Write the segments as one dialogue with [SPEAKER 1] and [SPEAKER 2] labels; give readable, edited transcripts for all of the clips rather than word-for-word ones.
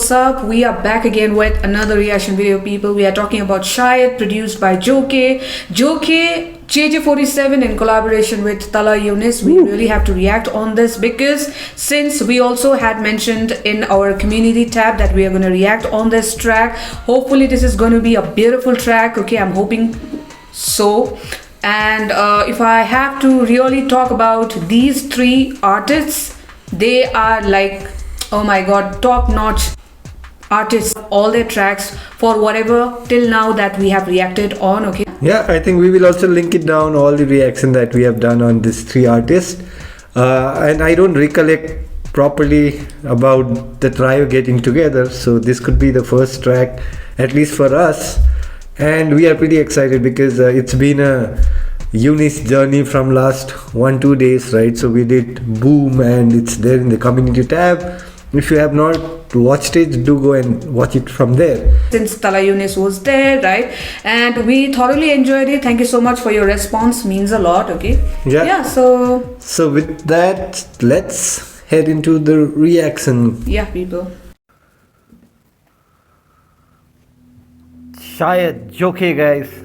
[SPEAKER 1] what's up? We are back again with another reaction video, people. We are talking about Shayad, produced by Joke. JJ47 in collaboration with Tala Yunus. We really have to react on this because since we also had mentioned in our community tab that we are going to react on this track, hopefully this is going to be a beautiful track. Okay, I'm hoping so. And if I have to really talk about these three artists, they are like, oh my god, top notch artists. All their tracks for whatever till now that we have reacted on. Okay,
[SPEAKER 2] yeah, I think we will also link it down, all the reaction that we have done on these three artists. And I don't recollect properly about the trio getting together, so this could be the first track, at least for us. And we are pretty excited because it's been a unique journey from last 1-2 days, right? So we did Boom and it's there in the community tab. If you have not watched it, do go and watch it from there.
[SPEAKER 1] Since Tala Yunus was there, right? And we thoroughly enjoyed it. Thank you so much for your response, means a lot. Okay, yeah, so
[SPEAKER 2] with that, let's head into the reaction.
[SPEAKER 1] Yeah, people.
[SPEAKER 2] Shayad, Joke, guys.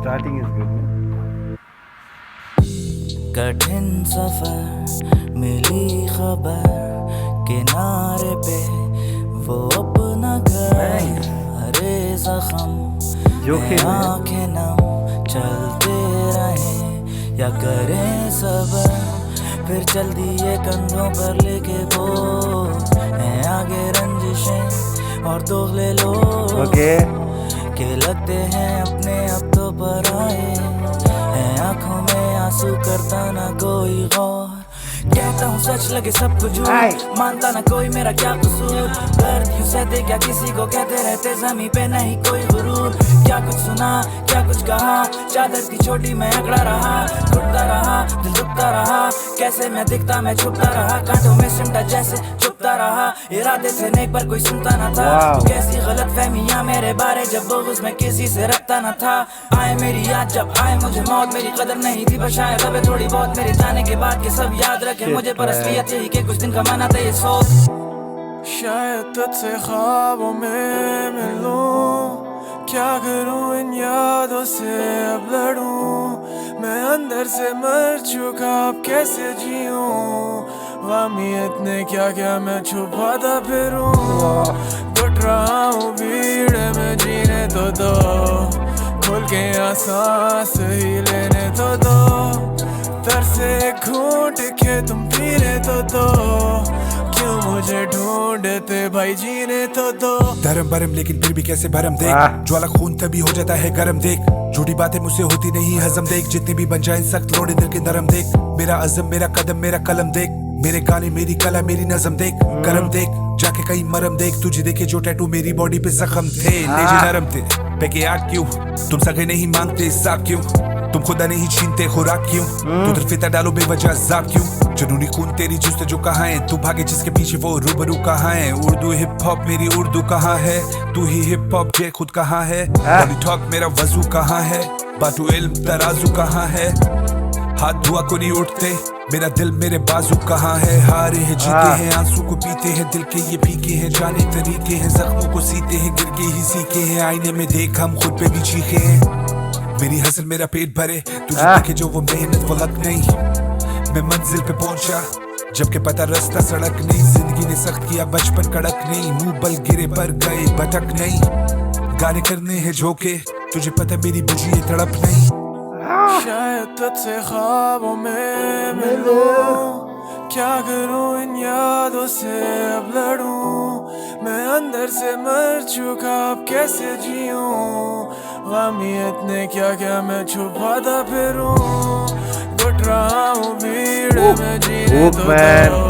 [SPEAKER 2] Starting is good, man.
[SPEAKER 3] कठिन सफर मिली खबर किनारे पे वो अपना घर हरे जख्म आंखें नम चलते रहे या करें सबर फिर चल दिए कंधों पर लेके बोझ हैं आगे रंजिशें और दोगले लोग के लगते हैं अपने अब तो पर आए हैं आंखों में आंसू करता ना कोई गौर कहता हूँ सच लगे सब कुछ झूठ मानता ना कोई मेरा क्या कसूर दर्द यूं सहते क्या किसी को कहते रहते ज़मीं पे नहीं कोई गुरूर क्या कुछ सुना क्या कुछ कहा चादर की छोटी मैं अकड़ा रहा घुटता रहा दिल दुखता रहा कैसे मैं दिखता मैं छुपता रहा कांटों में सिमटा जैसे चुपता रहा इरादे से नेक पर कोई सुनता ना था कैसी गलत फहमियां मेरे बारे जब बुग़्ज़ में किसी से रखता ना था आए मेरी याद जब आए मुझे मौत मेरी कदर नहीं थी बस शायद अब थोड़ी बहुत मेरे जाने के बाद के सब याद रखे मुझे पर असलियत यही कि कुछ दिन कमाना था ये सोच
[SPEAKER 4] शायद तुझसे ख्वाबों में मिलूं क्या करूं इन यादों से अब लड़ूं मैं अंदर से मर चुका अब कैसे जीऊं ग़मीयत ने क्या क्या मैं छुपाता फिरूं घुट रहा हूँ भीड़ में जीने तो दो खुल के सांस ही लेने तो दो तरसे घूंट के तुम पीने तो दो क्यों मुझे ढूंढते भाई जीने तो दो
[SPEAKER 5] धर्म भरम लेकिन फिर भी कैसे भरम देख ज्वाला खून तभी हो जाता है गरम देख झूठी बातें मुझसे होती नहीं हजम देख जितनी भी बन जाए सख्त लोड़े दिल के नरम देख मेरा अज़म मेरा कदम मेरा कलम देख मेरे गाने मेरी कला मेरी नज़म देख करम देख जाके कहीं मरम देख तुझे देखे जो टैटू मेरी बॉडी पे जख्म थे लेजे नरम थे पैके आग क्यों तुम सगे नहीं मांगते साथ क्यों तुम खुदा नहीं छीनते खुराक क्यों तू दिल फिता डालो बेवजह जाप क्यों जुनूनी खून तेरी जुस्त जो कहाँ है तू भागे जिसके पीछे वो रूबरू कहाँ है उर्दू हिप हॉप मेरी उर्दू कहाँ है तू ही हिप हॉप जे खुद कहाँ है टॉक मेरा वजू कहाँ है बातू इल्म तराजू कहाँ है हाथ धुआ को नहीं उठते मेरा दिल मेरे बाजू कहाँ है हारे हैं जीते हैं आंसू को पीते हैं दिल के ये फीके हैं जाने तरीके हैं जख्मों को सीते हैं गिर के ही सीखे हैं आईने में देख हम खुद पे भी चीखे हैं मेरी हसल मेरा पेट भरे तुझे देखे जो वो मेहनत वो लग नहीं मैं मंजिल पे पहुंचा जबकि पता रास्ता सड़क नहीं जिंदगी ने सख्त किया बचपन कड़क नहीं मुंह बल गिरे पर गए भटक नहीं गाने करने हैं झोंके तुझे पता मेरी बुझी ये तड़प नहीं
[SPEAKER 4] शायद तुझसे ख्वाबों में मिलूं क्या करूं इन यादों से अब लड़ूं मैं अंदर से मर चुका अब कैसे जीऊं ग़मीयत ने क्या क्या मैं छुपाता फिरूं घुट रहा हूँ भीड़ में जीने तो दो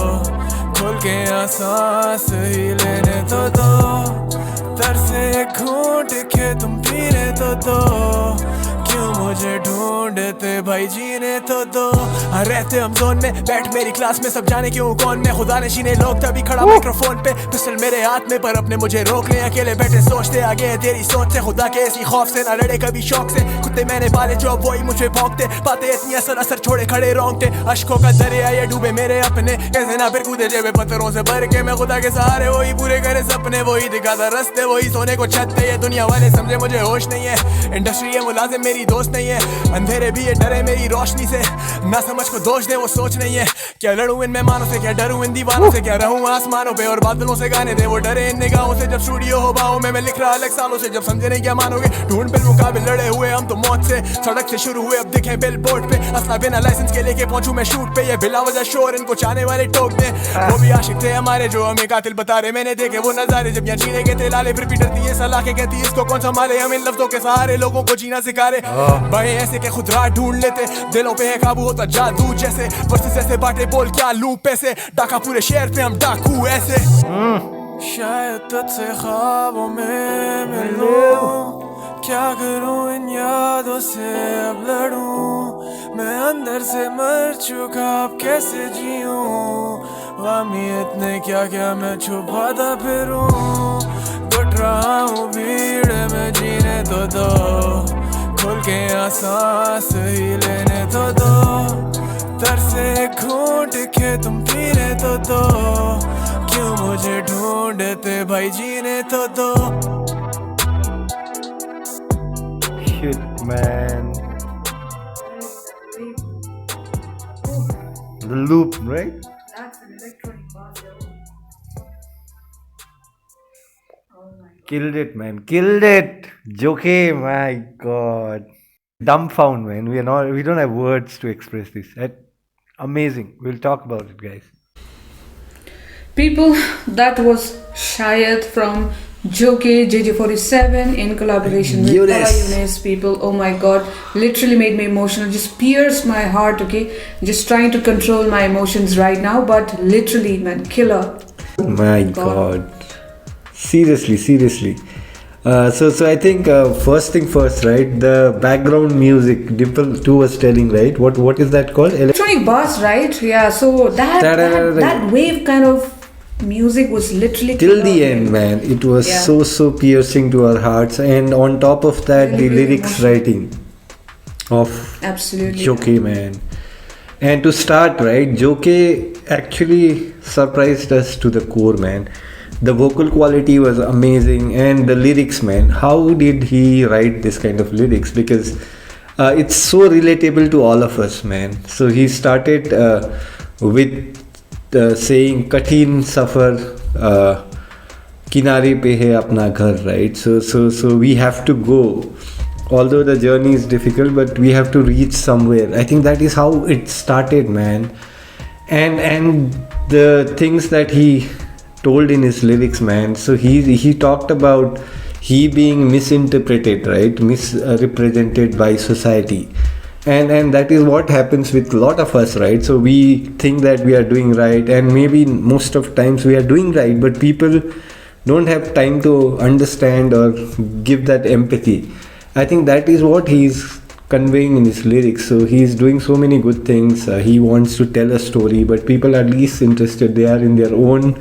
[SPEAKER 4] खुल के सांस ही लेने तो दो तरसे घूंट के तुम पीने तो दो क्यों मुझे ढूंढते भाई जीने तो दो। रहते हम जोन में बैठ मेरी क्लास में सब जाने क्यों कौन मैं, खुदा नशीने लोग तभी खड़ा माइक्रोफोन पे, पिस्टल मेरे हाथ में पर अपने मुझे रोक ले, अकेले बैठे सोचते आगे है तेरी सोच से, खुदा के इसी खौफ से ना लड़े कभी शौक से, कुत्ते मैंने पाले जो अब वही मुझे भौंकते, बातें इतनी असर छोड़े खड़े रोंगटे, अश्कों का दरिया ये डूबे मेरे अपने, कैसे ना फिर कूदे जेबे पत्थरों से भर के, मैं खुदा के सहारे वही पूरे करे सपने, वही दिखाता रास्ते वही सोने को छत पे, ये दुनिया वाले समझे मुझे होश नहीं है, इंडस्ट्री है मुलाजिम मेरी दोस्त नहीं है, अंधेरे भी ये डरे मेरी रोशनी से, ना समझ को दोष दे वो सोच नहीं है, क्या लड़ूं इन मेहमानों से, क्या डरूं इन दीवानों से, क्या रहूं आसमानों पे और बादलों से गाने दे वो डरे इन निगाहों से, जब स्टूडियो हो बाहों में मैं लिख रहा अलग सालों से, जब समझे नहीं क्या मानोगे, ढूंढ बिल मुकाबिल लड़े हुए हम तो मौत से, सड़क से शुरू हुए अब दिखे बिल बोर्ड पे, असला बिना लाइसेंस के लेके पहुंचूं मैं शूट पे, ये बिला वजह शोर इनको चाहने वाले टोक दे, वो भी आशिक थे हमारे जो हमें कातिल बता रहे, मैंने देखे वो नजारे जब यहाँ जीने के थे लाले, फिर पीटती है सलाह के कहती इसको कौन संभाले, हम इन लफ्जों के सहारे लोगों को जीना सिखा रहे, भाई ऐसे के खुद राह ढूंढ लेते, दिलों पे है काबू होता जादू जैसे, वर्सेस ऐसे बाटे बोल क्या लूं पैसे, डाका पूरे शहर पे हम डाकू ऐसे, शायद तुझसे ख्वाबों में मिलूं, क्या करूं इन यादों से अब लड़ूं, मैं अंदर से मर चुका अब कैसे जीऊं, गमी इतने क्या क्या मैं छुपाता फिरूं, घुट रहा हूँ भीड़ में जीने तो दो, खुल के सांस ही लेने तो दो, तरसे घूंट के तुम पीने तो दो, क्यों मुझे ढूंढते भाई जीने तो दो।
[SPEAKER 2] Shit, man. The loop, right?
[SPEAKER 1] That's an electronic bass. Oh my god.
[SPEAKER 2] Killed it, man. Killed it. Joke, my god. Dumbfound, man. We don't have words to express this. Amazing. We'll talk about it, guys.
[SPEAKER 1] People, that was Shayad from Joke JJ47 in collaboration with
[SPEAKER 2] Eunice.
[SPEAKER 1] Tala Eunice. People, oh my god, literally made me emotional, just pierced my heart. Okay, just trying to control my emotions right now, but literally, man, killer.
[SPEAKER 2] My god. Seriously. So I think first thing first, right? The background music, Dimple too was telling, right? What is that called?
[SPEAKER 1] Electronic bass, right? Yeah. So that wave kind of music was literally
[SPEAKER 2] Till
[SPEAKER 1] killer.
[SPEAKER 2] the end, man. It was
[SPEAKER 1] Yeah.
[SPEAKER 2] so piercing to our hearts, and on top of that,
[SPEAKER 1] Really,
[SPEAKER 2] the
[SPEAKER 1] really
[SPEAKER 2] lyrics
[SPEAKER 1] emotional.
[SPEAKER 2] writing of
[SPEAKER 1] Absolutely.
[SPEAKER 2] Joke, man. And to start, right, Joke actually surprised us to the core, man. The vocal quality was amazing, and the lyrics, man. How did he write this kind of lyrics? Because it's so relatable to all of us, man. So he started with saying कठिन सफर किनारे पे है अपना घर, right? So we have to go, although the journey is difficult, but we have to reach somewhere. I think that is how it started, man. And the things that he told in his lyrics, man. So he talked about he being misinterpreted, right? Misrepresented by society. And that is what happens with a lot of us, right? So we think that we are doing right, and maybe most of times we are doing right, but people don't have time to understand or give that empathy. I think that is what he's conveying in his lyrics. So he's doing so many good things. He wants to tell a story, but people are least interested. They are in their own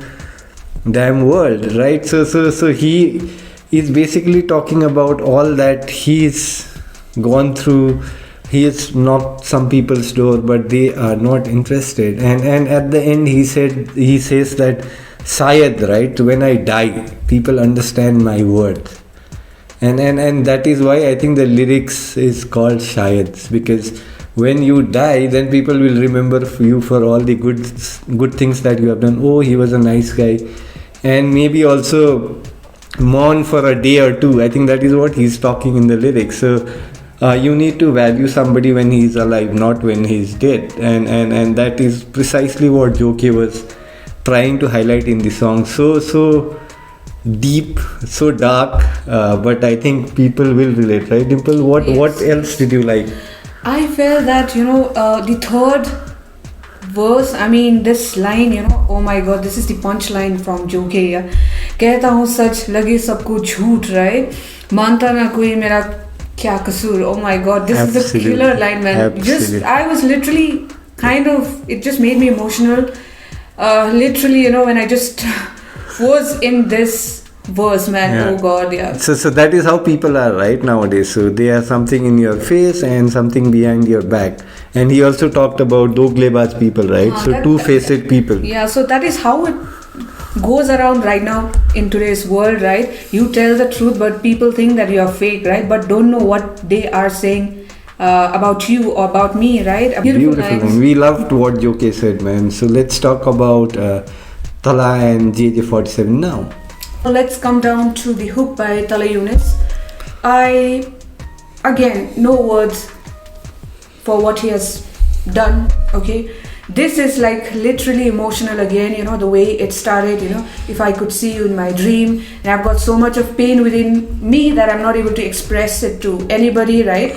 [SPEAKER 2] damn world, right? So he is basically talking about all that he's gone through. He is knocked some people's door, but they are not interested. And at the end, he says that Sayad, right? When I die, people understand my words. And that is why I think the lyrics is called Shayad, because when you die, then people will remember you for all the good things that you have done. Oh, he was a nice guy. And maybe also mourn for a day or two. I think that is what he's talking in the lyrics. So you need to value somebody when he's alive, not when he's dead. And that is precisely what Joke was trying to highlight in the song. So deep, so dark, but I think people will relate, right? Dimple, what else did you like?
[SPEAKER 1] I felt that, the third verse, I mean, this line, oh my god, this is the punchline from Joke. कहता हूँ सच लगे सबको झूठ, right? मानता ना कोई मेरा Kya kasoor? Oh my god, this is a
[SPEAKER 2] Absolutely.
[SPEAKER 1] killer line, man.
[SPEAKER 2] Absolutely.
[SPEAKER 1] I was literally it just made me emotional. Literally, when I just was in this verse, man.
[SPEAKER 2] Yeah.
[SPEAKER 1] Oh god, yeah.
[SPEAKER 2] So that is how people are right nowadays. So they have something in your face and something behind your back. And he also talked about doglebaj people, right?
[SPEAKER 1] Ah,
[SPEAKER 2] So
[SPEAKER 1] that-
[SPEAKER 2] two-faced people.
[SPEAKER 1] Yeah, so that is how it goes around right now in today's world, right? You tell the truth, but people think that you are fake, right? But don't know what they are saying about you or about me, right?
[SPEAKER 2] Beautiful.
[SPEAKER 1] lines.
[SPEAKER 2] And we loved what Joke said, man. So let's talk about Tala and JJ47 now.
[SPEAKER 1] Let's come down to the hook by Tala Yunus. Again, no words for what he has done, okay? This is like literally emotional again, the way it started, if I could see you in my dream, and I've got so much of pain within me that I'm not able to express it to anybody, right?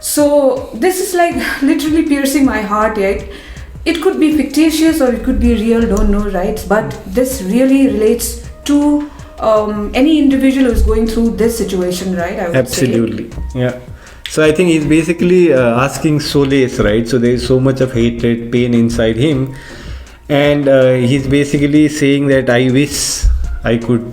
[SPEAKER 1] So this is like literally piercing my heart, right? It could be fictitious or it could be real, don't know, right? But this really relates to any individual who's going through this situation, right? I would
[SPEAKER 2] Absolutely. Yeah. So I think he's basically asking solace, right? So there is so much of hatred, pain inside him. And he's basically saying that I wish I could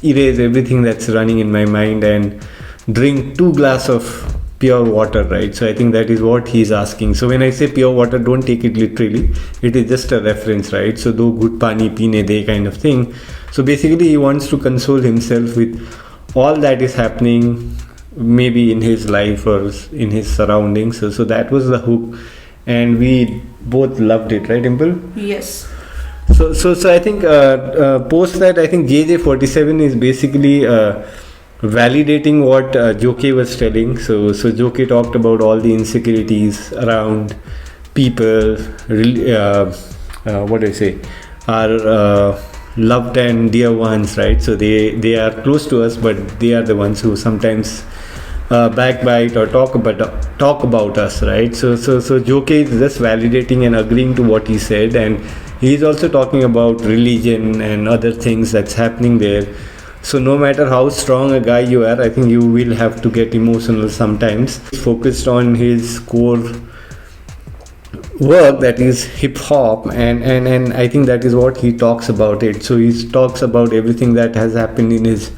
[SPEAKER 2] erase everything that's running in my mind and drink 2 glasses of pure water, right? So I think that is what he's asking. So when I say pure water, don't take it literally. It is just a reference, right? So do good pani peene de kind of thing. So basically he wants to console himself with all that is happening maybe in his life or in his surroundings. So that was the hook and we both loved it, right, Dimple?
[SPEAKER 1] Yes.
[SPEAKER 2] So I think post that, I think JJ47 is basically validating what Joke was telling. So Joke talked about all the insecurities around people, what do I say, our loved and dear ones, right? So they are close to us, but they are the ones who sometimes backbite or talk about us, right? So Joke is just validating and agreeing to what he said, and he's also talking about religion and other things that's happening there. So no matter how strong a guy you are, I think you will have to get emotional sometimes. He's focused on his core work, that is hip hop, and I think that is what he talks about it. So he talks about everything that has happened in his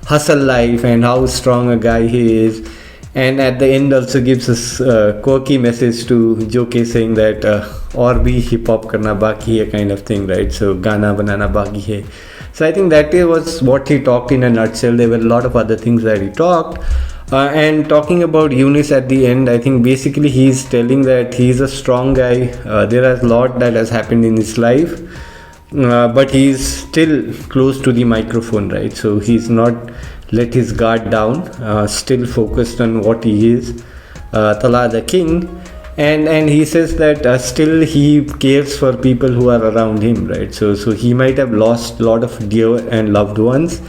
[SPEAKER 2] hustle life and how strong a guy he is, and at the end also gives us quirky message to Joke saying that और भी hip hop करना बाकी है kind of thing, right? So गाना बनाना बाकी है. So I think that was what he talked in a nutshell. There were a lot of other things that he talked. And talking about Yunus at the end, I think basically he's telling that he's a strong guy. There is a lot that has happened in his life, but he's still close to the microphone, right? So he's not let his guard down, still focused on what he is, Tala the king. And he says that still he cares for people who are around him, right? So he might have lost a lot of dear and loved ones,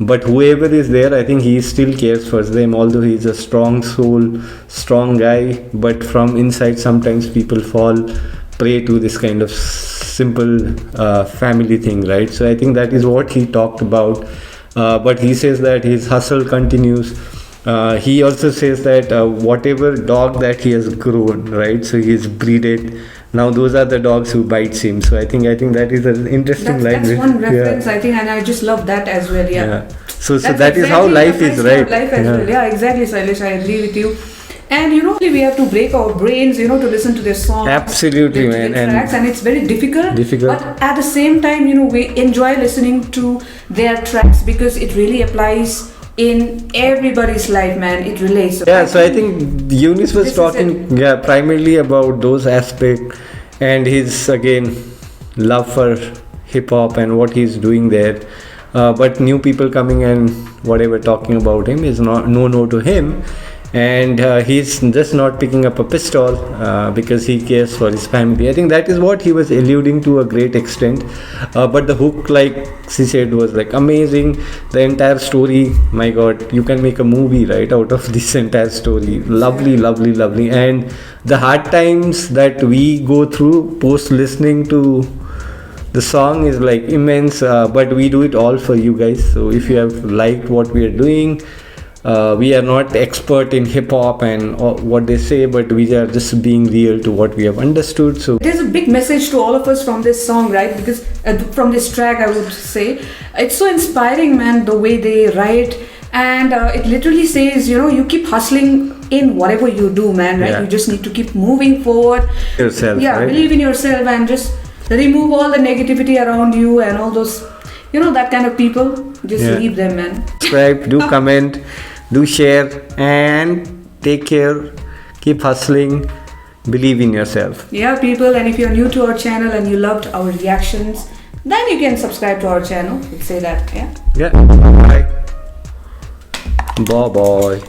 [SPEAKER 2] but whoever is there, I think he still cares for them, although he's a strong soul, strong guy. But from inside, sometimes people fall prey to this kind of simple family thing, right? So I think that is what he talked about. But he says that his hustle continues. He also says that whatever dog that he has grown, right? So he's breeded. Now those are the dogs who bites him. So I think that is an interesting line.
[SPEAKER 1] That's one reference, I think, and I just love that as well. Yeah.
[SPEAKER 2] So
[SPEAKER 1] That's
[SPEAKER 2] that is how life is, right?
[SPEAKER 1] Life as well. Yeah, exactly, Sailesh. I agree with you. And we have to break our brains, to listen to this song.
[SPEAKER 2] Absolutely, man.
[SPEAKER 1] And it's very difficult.
[SPEAKER 2] Difficult.
[SPEAKER 1] But at the same time, we enjoy listening to their tracks because it really applies in everybody's life, man. It relates.
[SPEAKER 2] Yeah, so I think Yunus was talking primarily about those aspects and his, again, love for hip hop and what he's doing there. But new people coming and whatever talking about him is no to him. And he's just not picking up a pistol because he cares for his family. I think that is what he was alluding to a great extent. But the hook, like she said, was like amazing. The entire story, my God, you can make a movie right out of this entire story. Lovely, lovely, lovely. And the hard times that we go through post listening to the song is like immense. But we do it all for you guys. So if you have liked what we are doing, we are not expert in hip hop and what they say, but we are just being real to what we have understood. So
[SPEAKER 1] There's a big message to all of us from this song, right? Because from this track, I would say it's so inspiring, man, the way they write. And it literally says, you know, you keep hustling in whatever you do, man, right?
[SPEAKER 2] Yeah.
[SPEAKER 1] You just need to keep moving forward.
[SPEAKER 2] yourself,
[SPEAKER 1] Yeah,
[SPEAKER 2] right?
[SPEAKER 1] believe in yourself and just remove all the negativity around you and all those, you know, that kind of people. Just
[SPEAKER 2] Yeah.
[SPEAKER 1] leave them, man.
[SPEAKER 2] Subscribe, do comment, do share, and take care. Keep hustling. Believe in yourself.
[SPEAKER 1] Yeah, people, and if you're new to our channel and you loved our reactions, then you can subscribe to our channel. Let's say that, yeah.
[SPEAKER 2] Yeah. Bye. Bye bye.